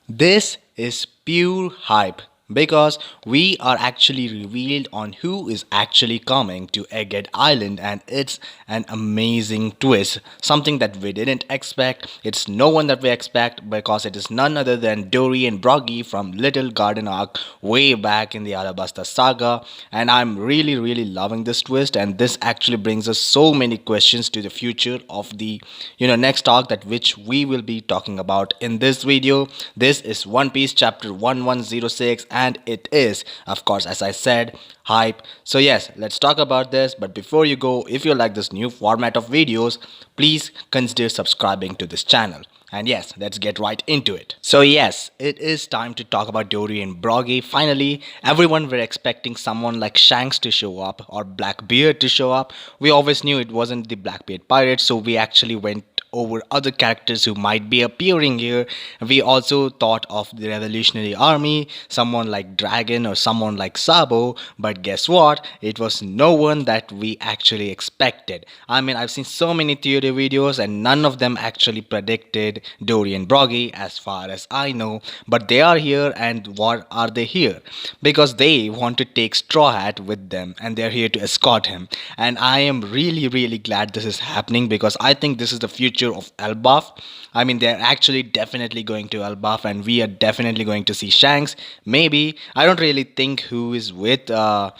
This is pure hype because we are actually revealed on who is actually coming to Egghead Island, and it's an amazing twist. Something that we didn't expect. It's no one that we expect because it is none other than Dory and Brogy from Little Garden Arc way back in the Alabasta saga. And I'm really loving this twist, and this actually brings us so many questions to the future of the next arc that which we will be talking about in this video. This is One Piece chapter 1106, and it is, of course, as I said, hype. So yes, let's talk about this. But before you go, if you like this new format of videos, please consider subscribing to this channel. And yes, let's get right into it. So yes, it is time to talk about Dory and Brogy. Finally, everyone were expecting someone like Shanks to show up or Blackbeard to show up. We always knew it wasn't the Blackbeard pirates, so we actually went over other characters who might be appearing here. We also thought of the Revolutionary Army, someone like Dragon or someone like Sabo, but guess what? It was no one that we actually expected. I mean, I've seen so many theory videos and none of them actually predicted Dory and Brogy as far as I know, but they are here. And what are they here? Because they want to take Straw Hat with them and they're here to escort him. And I am really glad this is happening because I think this is the future of Elbaf. I mean, they're actually definitely going to Elbaf, and we are definitely going to see Shanks. Maybe I don't really think who is with. I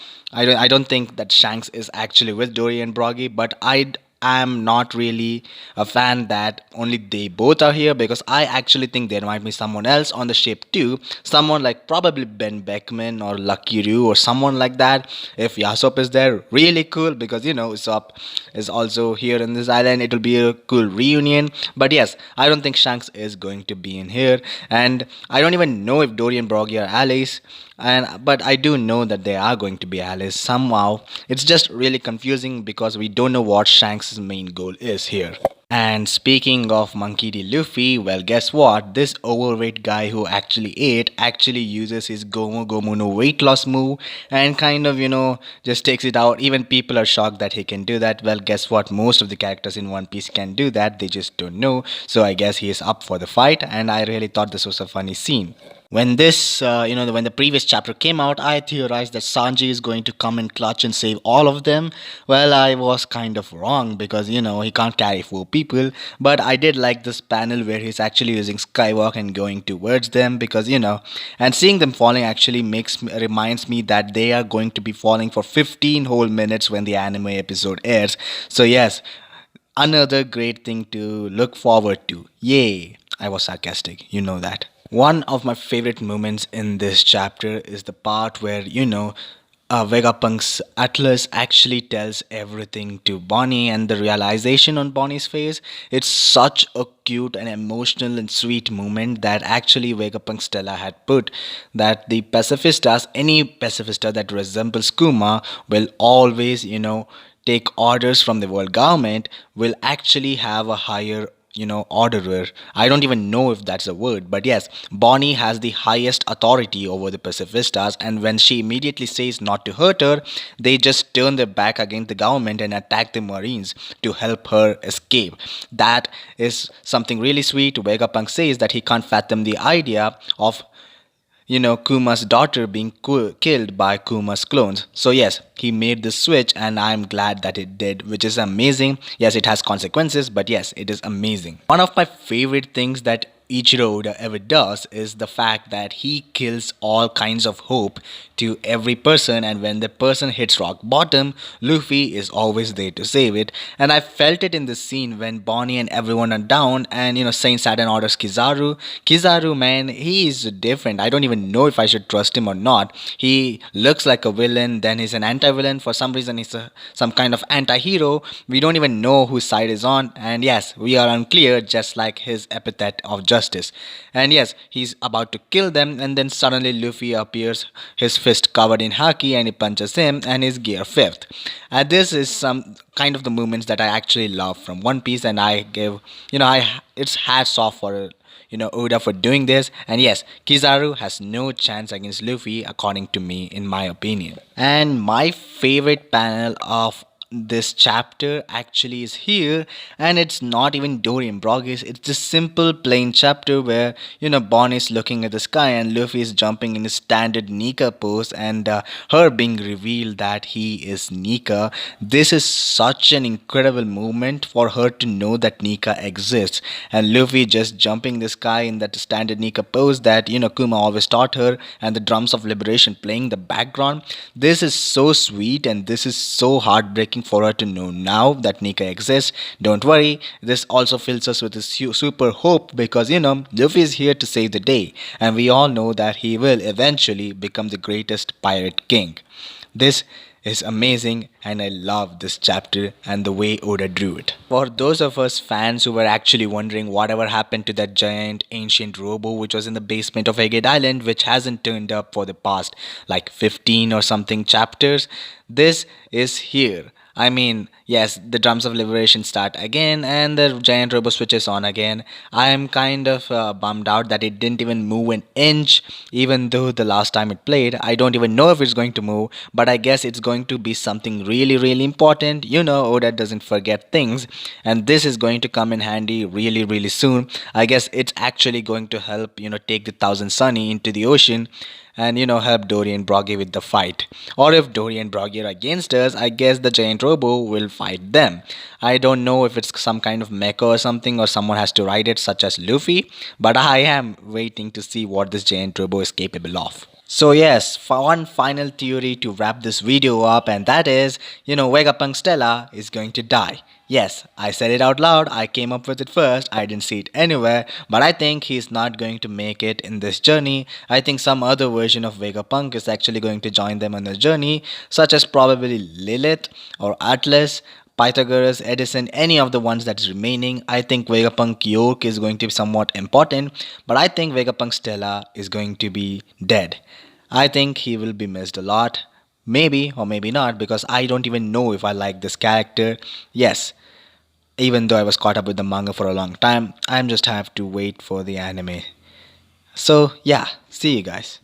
don't think that Shanks is actually with Dory and Brogy, but I'm not really a fan that only they both are here because I actually think there might be someone else on the ship too. Someone like probably Ben Beckman or Lucky Roo or someone like that. If Yasop is there, really cool because Usopp is also here in this island. It will be a cool reunion. But yes, I don't think Shanks is going to be in here, and I don't even know if Dory and Brogy are allies. But I do know that they are going to be allies somehow. It's just really confusing because we don't know what Shanks' main goal is here. And speaking of Monkey D. Luffy, well, guess what? This overweight guy who actually ate actually uses his Gomu Gomu no weight loss move and kind of, just takes it out. Even people are shocked that he can do that. Well, guess what? Most of the characters in One Piece can do that. They just don't know. So I guess he is up for the fight, and I really thought this was a funny scene. When the previous chapter came out, I theorized that Sanji is going to come in clutch and save all of them. Well, I was kind of wrong because, he can't carry four people. But I did like this panel where he's actually using Skywalk and going towards them because, and seeing them falling actually reminds me that they are going to be falling for 15 whole minutes when the anime episode airs. So yes, another great thing to look forward to. Yay! I was sarcastic, you know that. One of my favorite moments in this chapter is the part where, Vegapunk's Atlas actually tells everything to Bonney, and the realization on Bonnie's face. It's such a cute and emotional and sweet moment that actually Vegapunk Stella had put that the pacifistas, any pacifista that resembles Kuma, will always, take orders from the world government, will actually have a higher orderer. I don't even know if that's a word, but yes, Bonnie has the highest authority over the pacifistas, and when she immediately says not to hurt her, they just turn their back against the government and attack the Marines to help her escape. That is something really sweet. Vegapunk says that he can't fathom the idea of Kuma's daughter being killed by Kuma's clones. So yes, he made this switch, and I'm glad that it did, which is amazing. Yes, it has consequences, but yes, it is amazing. One of my favorite things that Ichiro Oda ever does is the fact that he kills all kinds of hope to every person, and when the person hits rock bottom, Luffy is always there to save it. And I felt it in the scene when Bonnie and everyone are down, and Saint Saturn orders Kizaru. Kizaru, man, he is different. I don't even know if I should trust him or not. He looks like a villain, then he's an anti-villain. For some reason, he's some kind of anti-hero. We don't even know whose side is on, and yes, we are unclear, just like his epithet of justice. And yes, he's about to kill them, and then suddenly Luffy appears, his fist covered in haki, and he punches him, and his gear fifth. And this is some kind of the moments that I actually love from One Piece, and I give, it's hats off for Oda for doing this. And yes, Kizaru has no chance against Luffy, according to me, in my opinion. And my favorite panel of this chapter actually is here, and it's not even Dory and Brogy. It's just simple plain chapter where Bonney is looking at the sky and Luffy is jumping in his standard Nika pose, and her being revealed that he is Nika. This is such an incredible moment for her to know that Nika exists, and Luffy just jumping in the sky in that standard Nika pose that Kuma always taught her, and the drums of liberation playing the background. This is so sweet, and this is so heartbreaking for her to know now that Nika exists. Don't worry, this also fills us with a super hope because Luffy is here to save the day, and we all know that he will eventually become the greatest pirate king. This is amazing, and I love this chapter and the way Oda drew it. For those of us fans who were actually wondering whatever happened to that giant ancient robo which was in the basement of Egghead Island, which hasn't turned up for the past like 15 or something chapters, this is here. I mean, yes, the drums of liberation start again and the giant robo switches on again. I am kind of bummed out that it didn't even move an inch, even though the last time it played. I don't even know if it's going to move, but I guess it's going to be something really, really important. Oda doesn't forget things, and this is going to come in handy really, really soon. I guess it's actually going to help, take the Thousand Sunny into the ocean and help Dory and Brogy with the fight. Or if Dory and Brogy are against us, I guess the giant robo will fight them. I don't know if it's some kind of mecha or something, or someone has to ride it, such as Luffy, but I am waiting to see what this giant robo is capable of. So yes, for one final theory to wrap this video up, and that is, Vegapunk Stella is going to die. Yes, I said it out loud, I came up with it first, I didn't see it anywhere, but I think he's not going to make it in this journey. I think some other version of Vegapunk is actually going to join them on the journey, such as probably Lilith or Atlas, Pythagoras, Edison, any of the ones that's remaining. I think Vegapunk York is going to be somewhat important, but I think Vegapunk Stella is going to be dead. I think he will be missed a lot. Maybe or maybe not, because I don't even know if I like this character. Yes, even though I was caught up with the manga for a long time, I'm just have to wait for the anime. So yeah, see you guys.